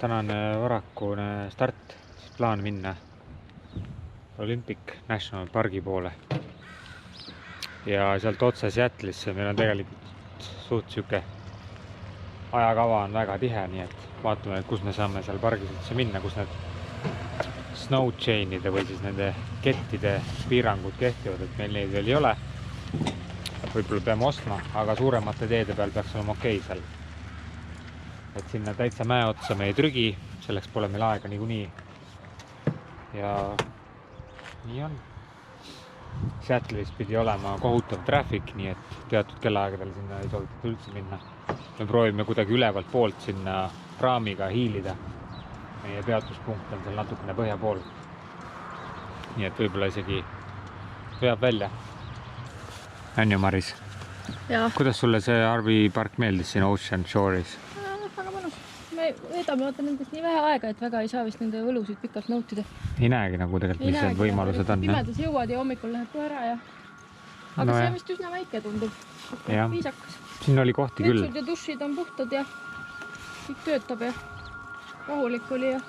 tänane varakune start, siis plaan minna Olympic National Pargi poole ja sealt otse Seattle'isse. Meil on tegelikult suht siuke ajakava on väga tihe, nii et vaatame, kus me saame seal pargis üldse minna, kus need snow chain'ide või siis nende kettide piirangud kehtivad, et meil neid veel ei ole. Võib-olla peame ostma, aga suuremate teede peal peaks olema okei seal. Et sinna täitsa mäe otsa me ei trügi, selleks pole meil aega niikuinii. Ja nii on. Seattle'is pidi olema kohutav traffic, nii et teatud kellaaegadel sinna ei soovitata üldse minna. Me proovime kuidagi ülevalt poolt sinna praamiga hiilida. Meie peatuspunkt on seal natukene põhja pool. Nii et võib-olla isegi veab välja. On ju, Maris? Ja. Kuidas sulle see RV park meeldis siin Ocean Shore'is? Väga mõnus. Me veedame nendest nii vähe aega, et väga ei saa vist nende võlusid pikalt nautida. Ei näegi nagu tegelikult, mis need võimalused on. Pimedas jõuad ja hommikul läheb kohe ära. Aga No see jah. vist üsna väike tundub. Jah. Viisakas. Siin oli kohti küll. Vetsud ja dušid on puhtad ja kõik töötab ja rahulik oli ja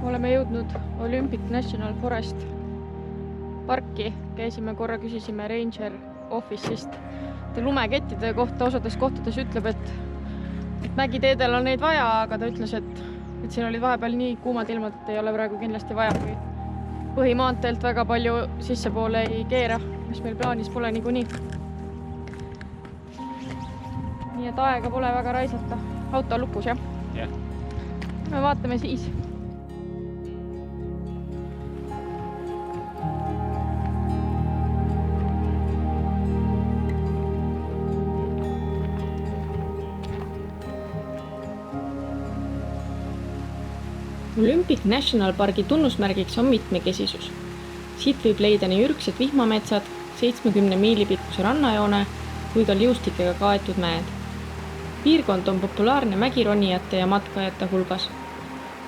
oleme jõudnud Olympic National Forest parki. Käisime korra, küsisime Ranger Office'ist lumekettide kohta. Osades kohtades ütleb, et mägiteedel on neid vaja, aga ta ütles, et siin olid vahepeal nii kuumad ilmad, et ei ole praegu kindlasti vaja, kui põhimaanteelt väga palju sissepoole ei keera, mis meil plaanis pole niikuinii. Nii et aega pole väga raisata. Auto on lupus, jah? Jah. Me vaatame siis. Olympic National Pargi tunnusmärgiks on mitmekesisus. Siit võib leida nii ürgsed vihmametsad, 70 miili pikkuse rannajoone kui ka liustikega kaetud mäed. Piirkond on populaarne mägironijate ja matkajate hulgas.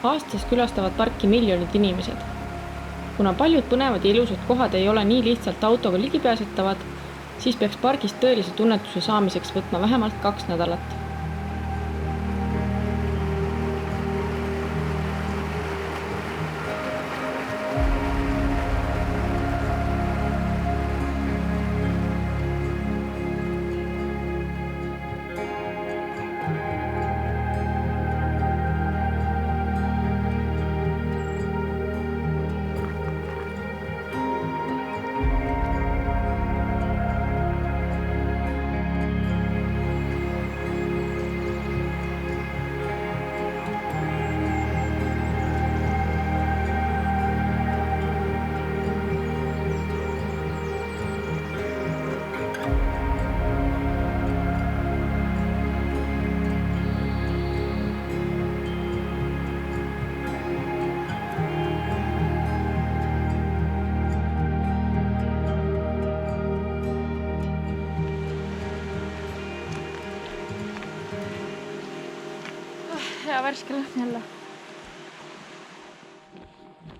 Aastas külastavad parki miljonid inimesed. Kuna paljud põnevad ja ilusad kohad ei ole nii lihtsalt autoga ligipääsetavad, siis peaks pargist tõelise tunnetuse saamiseks võtma vähemalt 2 nädalat. Hea värske lõhn jälle.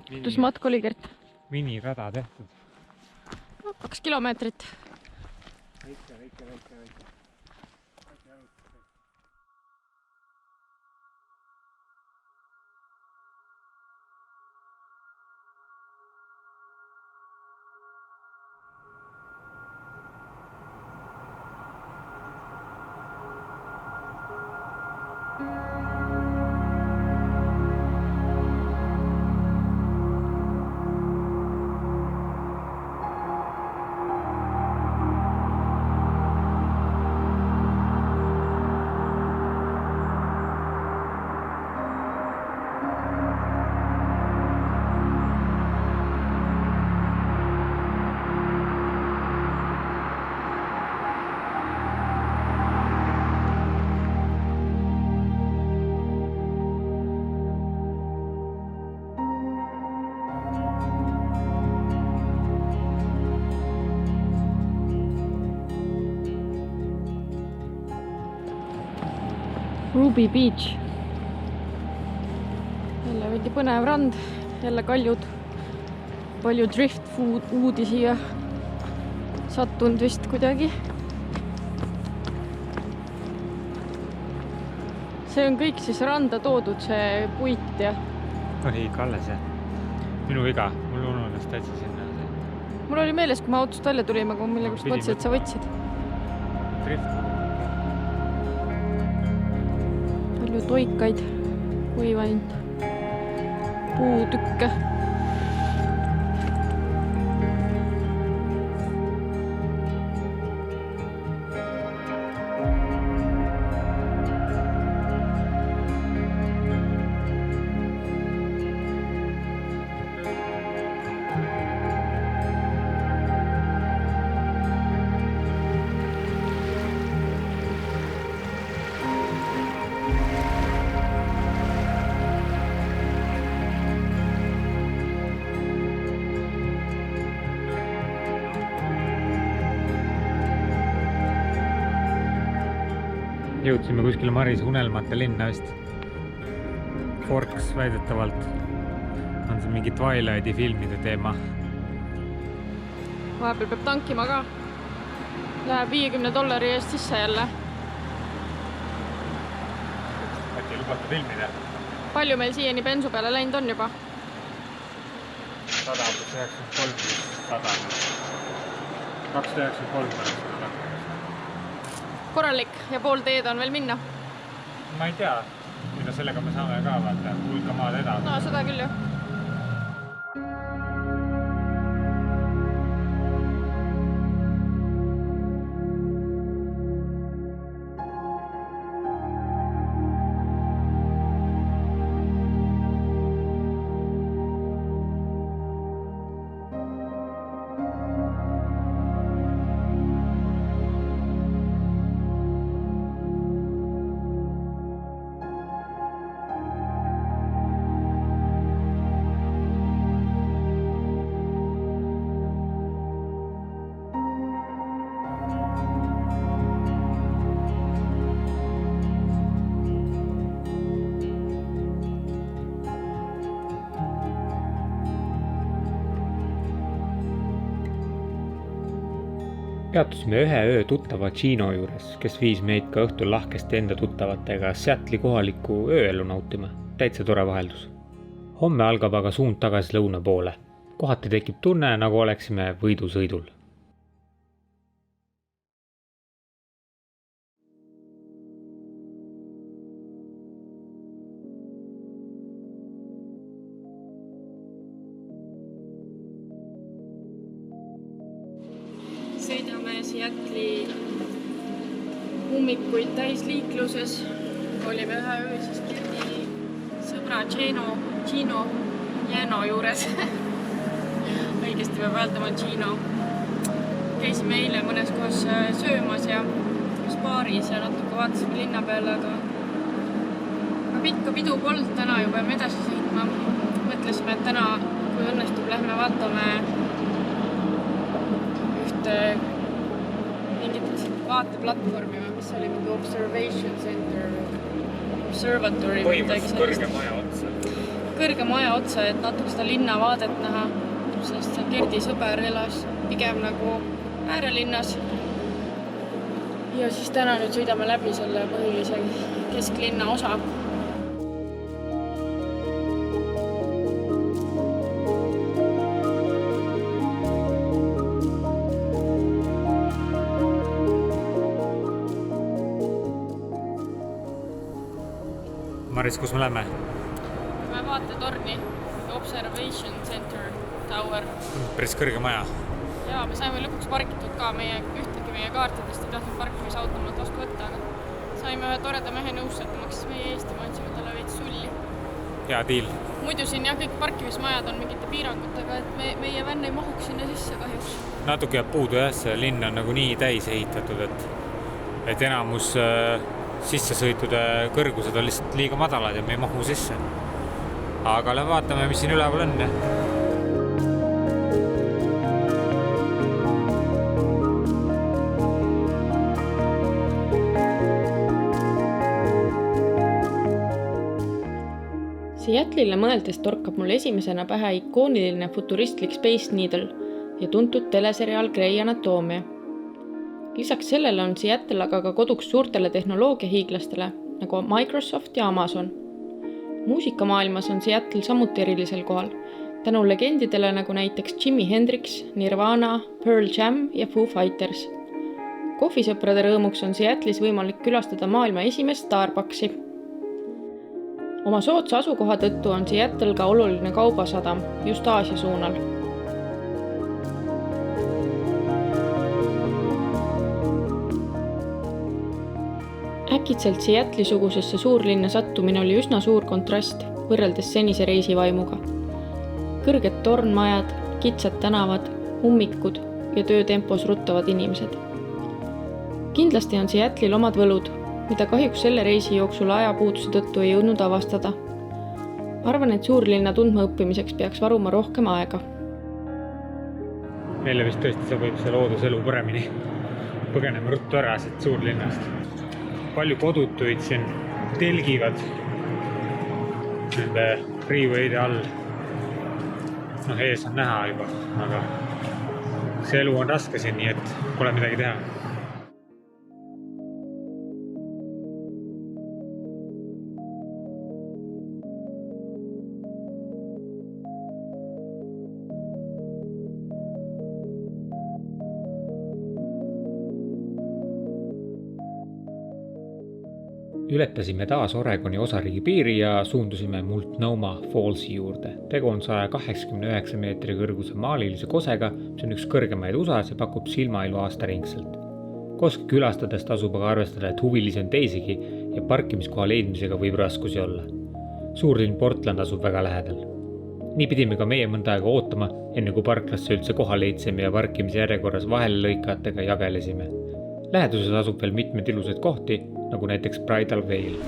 Kuidas matk oli, Gert? Minirada tehtud. 2 kilomeetrit. Väike. Ruby Beach. Jälle veidi põnev rand. jälle kaljud. Palju drift foodi siia sattunud vist kuidagi. See on kõik siis randa toodud, see puit ja... Oli ikka alles, jah. Minu viga, mul ununes täitsa sinna. Mul oli meeles, kui ma autost välja tulime, kui millegust mõtlesin, et sa võtsid. Drift. Palju toikaid, võivaind, puutükke. Jõudsime kuskile Maris unelmate linna vist. Forks väidetavalt on see mingi Twilighti filmide teema. Vahepeal peab tankima ka. Läheb $50 eest sisse jälle. Äkki lubata filmida? Palju meil siiani bensu peale läinud on juba? 100 plus 93, 100. 293. Korralik ja pool teed on veel minna. Ma ei tea, mida sellega me saame ka vaata, hulka maad edasi. No seda küll jah. Peatusime ühe öö tuttava Gino juures, kes viis meid ka õhtul lahkesti enda tuttavatega Seattle'i kohaliku ööelu nautima. Täitsa tore vaheldus. Homme algab aga suund tagasi lõuna poole. Kohati tekib tunne, nagu oleksime võidusõidul. Sõidame Seattle'i ummikuid täisliikluses. Olime ühe öö siis Gerdi sõbra Gino juures. Õigesti peab hääldama Gino. Käisime eile mõnes kohas söömas ja baaris ja natuke vaatasime linna peale, aga pikka pidu polnud täna juba peame edasi sõitma. Mõtlesime, et täna, kui õnnestub, lähme vaatame mingit vaateplatvormi, mis oli mingi Observation Center, Observatory. Põhimõtteliselt kõrge maja otsa. Kõrge maja otsa, et natuke seda linnavaadet näha, sest Gerdi sõber elas pigem nagu äärelinnas. Ja siis täna nüüd sõidame läbi selle põhilise kesklinna osa. Maris, kus me lähme? Me vaatetorni, Observation Center Tower. Päris kõrge maja. Ja me saime lõpuks parkitud ka ühtegi meie kaartidest ei tahtnud parkimisautomaat vastu võtta, aga saime ühe toreda mehe nõusse, et maksis meie eest ja ma andsime talle veits sulli. Hea deal. Muidu siin jah, kõik parkimismajad on mingite piirangutega, et meie vänn ei mahuks sinna sisse kahjuks. Natuke jääb puudu jah, see linn on nagu nii täis ehitatud, et enamus sissesõitude kõrgused on lihtsalt liiga madalad ja me ei mahu sisse. Aga lähme vaatame, mis siin üleval on. Seattle'ile mõeldes torkab mul esimesena pähe ikooniline futuristlik Space Needle ja tuntud teleseriaal Grey Anatomia. Lisaks sellele on Seattle aga ka koduks suurtele tehnoloogiahiiglastele nagu Microsoft ja Amazon. Muusikamaailmas on Seattle samuti erilisel kohal, tänu legendidele nagu näiteks Jimi Hendrix, Nirvana, Pearl Jam ja Foo Fighters. Kohvisõprade rõõmuks on Seattle'is võimalik külastada maailma esimest Starbucksi. Oma soodsa asukoha tõttu on Seattle ka oluline kaubasadam just Aasia suunal. Äkitselt Seattle'i-sugusesse suurlinna sattumine oli üsna suur kontrast võrreldes senise reisivaimuga. Kõrged tornmajad, kitsad tänavad, ummikud ja töötempos ruttavad inimesed. Kindlasti on Seattle'il omad võlud, mida kahjuks selle reisi jooksul ajapuuduse tõttu ei jõudnud avastada. Arvan, et suurlinna tundma õppimiseks peaks varuma rohkem aega. Meile vist tõesti sobib see looduselu paremini. Põgeneme ruttu ära siit suurlinnast. Palju kodutuid siin telgivad nende freeway'de all. Ees on näha juba, aga see elu on raske siin, nii et pole midagi teha. Ületasime taas Oregoni osariigi piiri ja suundusime Multnomah Fallsi juurde. Tegu on 189 meetri kõrguse maalilise kosega, mis on üks kõrgemaid USAs ja pakub silmailu aastaringselt. Koski külastades tasub aga arvestada, et huvilisi on teisigi ja parkimiskoha leidmisega võib raskusi olla. Suurlinn Portland asub väga lähedal. Nii pidime ka meie mõnda aega ootama, enne kui parklasse üldse koha leidsime ja parkimise järjekorras vahele lõikajatega jagelesime. Läheduses asub veel mitmed ilusad kohti, nagu näiteks Bridal Veil.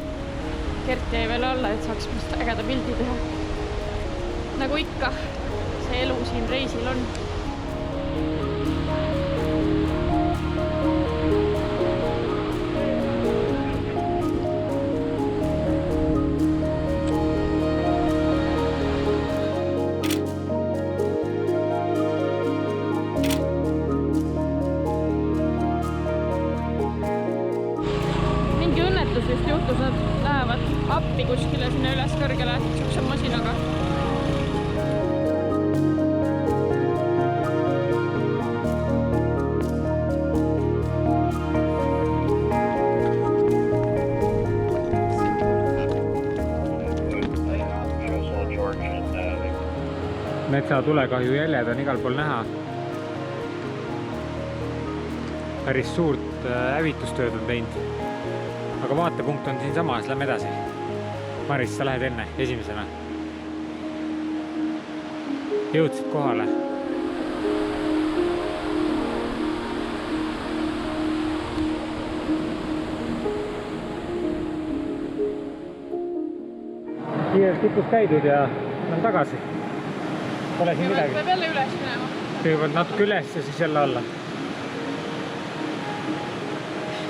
Kert jäi veel alla, et saaks must ägeda pildi teha. Nagu ikka, see elu siin reisil on. Just juhtus, nad lähevad appi kuskile sinna üles kõrgele sukse masinaga. Metsatulekahju jäljed on igal pool näha. Päris suurt hävitustööd on teinud. Aga vaatepunkt on siin samas, lähme edasi. Maris, sa lähed enne, esimesena. Jõudsid kohale. Kiirelt tipus käidud ja on tagasi. Pole siin midagi. Peab jälle üles minema. Kõigepealt natuke üles ja siis jälle alla.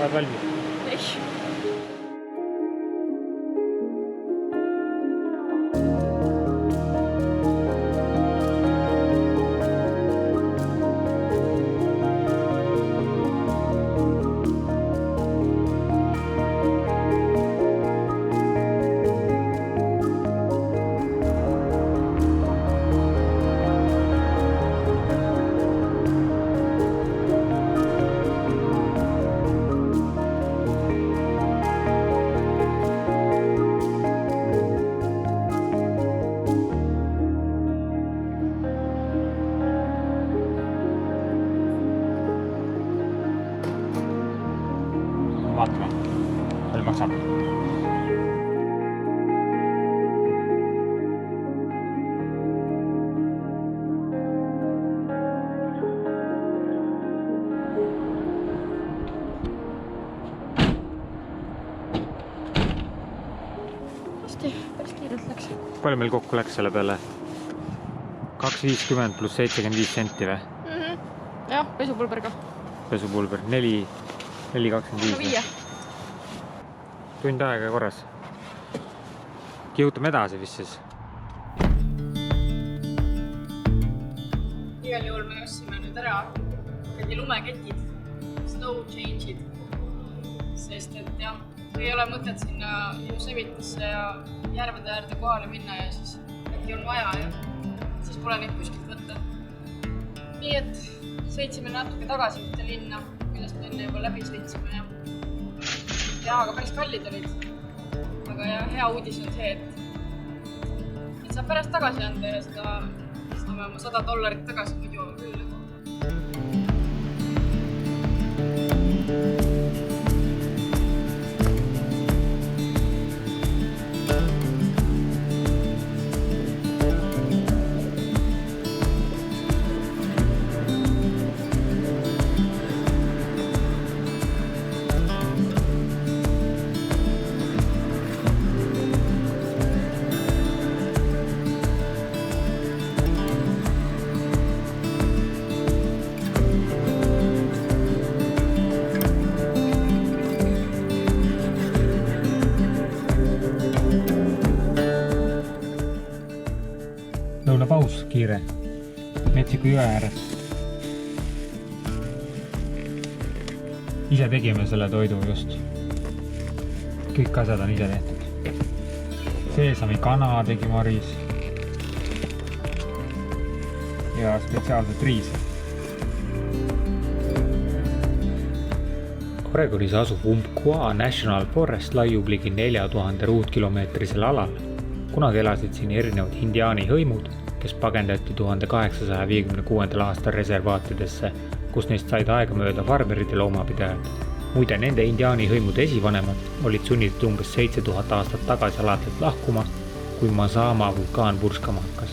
Oled valmis? Ei. Vaatame, palju maksab. Hästi, päris kiirelt läks. Palju meil kokku läks selle peale? 2,50 pluss 75 senti või? Jah, pesupulber ka. Pesupulber, 4,25. Viie. Tund aega korras. kihutame edasi vist siis. Igal juhul me ostsime nüüd ära lumeketid, snow change'id, sest et jah, ei ole mõtet sinna Yosemite'sse ja järvede äärde kohale minna ja siis äkki on vaja ja siis pole neid kuskilt võtta. Nii et sõitsime natuke tagasi ühte linna, millest me enne juba läbi sõitsime ja aga päris kallid olid. Aga ja hea uudis on see, et saab pärast tagasi anda ja seda saame oma $100 tagasi, muidu on küll. Lõunapaus kiire Metsiku jõe ääres. Ise tegime selle toidu just. Kõik asjad on ise tehtud. Seesami kana tegi Maris. Ja spetsiaalset riisi. Oregonis asub Umpqua National Forest laiub ligi 4000 ruutkilomeetrisel alal. Kunagi elasid siin erinevad indiaani hõimud, kes pagendati 1856. aastal reservaatidesse, kus neist said aegamööda farmerid ja loomapidajad. Muide, nende indiaani hõimude esivanemad olid sunnitud umbes 7000 aastat tagasi alatelt lahkuma, kui Mazama vulkaan purskama hakkas.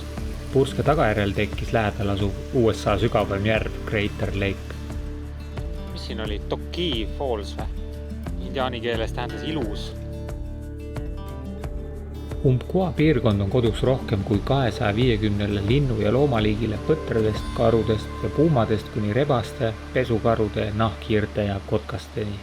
Purske tagajärjel tekkis lähedal asuv USA sügavaim järv Crater Lake. Mis siin oli? Toki Falls või? Indiaani keeles tähendas ilus. Umpqua piirkond on koduks rohkem kui 250 linnu- ja loomaliigile põtradest, karudest ja puumadest kuni rebaste, pesukarude, nahkhiirte ja kotkasteni.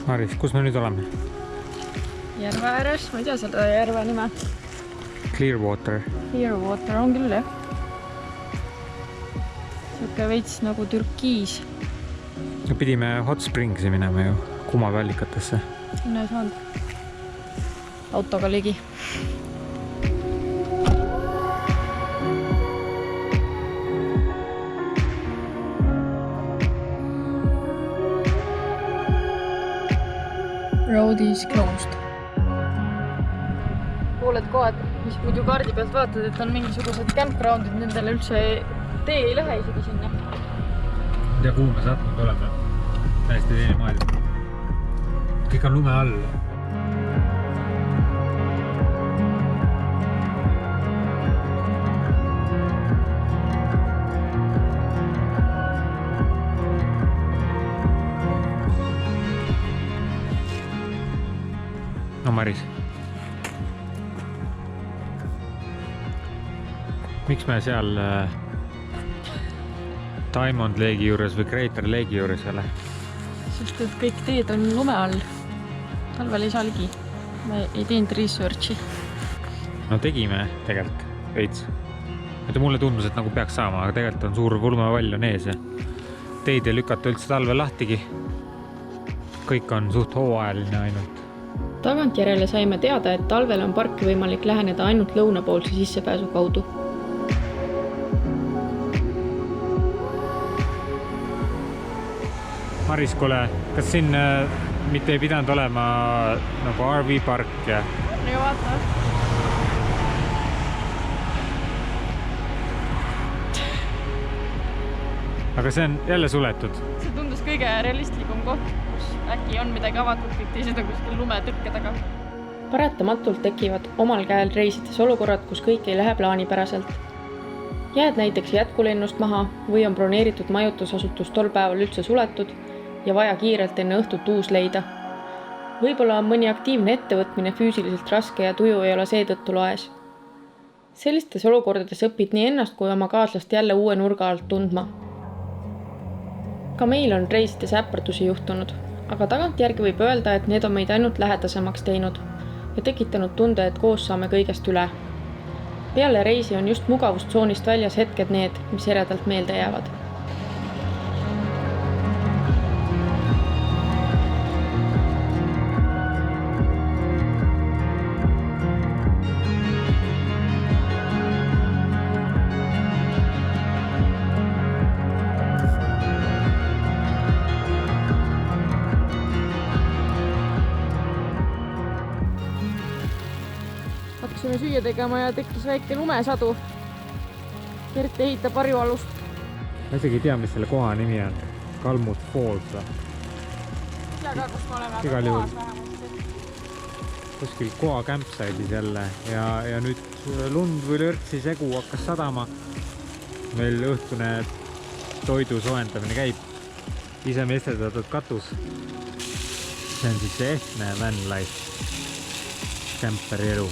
Maris, kus me nüüd oleme? Järve ääres, ma ei tea seda järve nime. Clearwater. Clearwater on küll, jah. Siuke veits nagu türkiis. No pidime Hot Springsi minema ju, kumaväallikatesse. Sinna ei saanud autoga ligi. Road is closed. Pooled kohad, mis muidu kaardi pealt vaatad, et on mingisugused campgroundid, nendele üldse tee ei lähe isegi sinna. Ei tea, kuhu me sattunud oleme. Täiesti teine maailm. Kõik on lume all. No Maris, miks me seal Diamond Lake'i juures või Crater Lake'i juures ei ole? Sest et kõik teed on lume all. Talvel ei saa ligi. Me ei teinud researchi. no tegime tegelikult veits. Et mulle tundus, et nagu peaks saama, aga tegelikult on suur pulmavall on ees ja teid ei lükata üldse talvel lahtigi. Kõik on suht hooajaline ainult. Tagantjärele saime teada, et talvel on parki võimalik läheneda ainult lõunapoolse sissepääsu kaudu. Maris, kuule, kas siin mitte ei pidanud olema nagu RV park ja? Ega vaata. Aga see on jälle suletud. See tundus kõige realistlikum koht, kus äkki on midagi avatud, kõik teised on kuskil lumetõkke taga. Paratamatult tekivad omal käel reisides olukorrad, kus kõik ei lähe plaanipäraselt. Jääd näiteks jätkulennust maha või on broneeritud majutusasutus tol päeval üldse suletud ja vaja kiirelt enne õhtut uus leida. Võib-olla on mõni aktiivne ettevõtmine füüsiliselt raske ja tuju ei ole seetõttu loes. Sellistes olukordades õpid nii ennast kui oma kaaslast jälle uue nurga alt tundma. Ka meil on reisides äpardusi juhtunud, aga tagantjärgi võib öelda, et need on meid ainult lähedasemaks teinud ja tekitanud tunde, et koos saame kõigest üle. Peale reisi on just mugavustsoonist väljas hetked need, mis eredalt meelde jäävad. Hakkasime süüa tegema ja tekkis väike lumesadu. Kert ehitab harjualust. Ma isegi ei tea, mis selle koha nimi on. Kalmut Falls. Ei tea ka, kus me oleme, aga koas vähemasti. Kuskil koha campside'is jälle ja nüüd lund või lörtsi segu hakkas sadama. Meil õhtune toidu soojendamine käib. Ise meesterdatud katus. See on siis see ehtne van life. Camperi elu.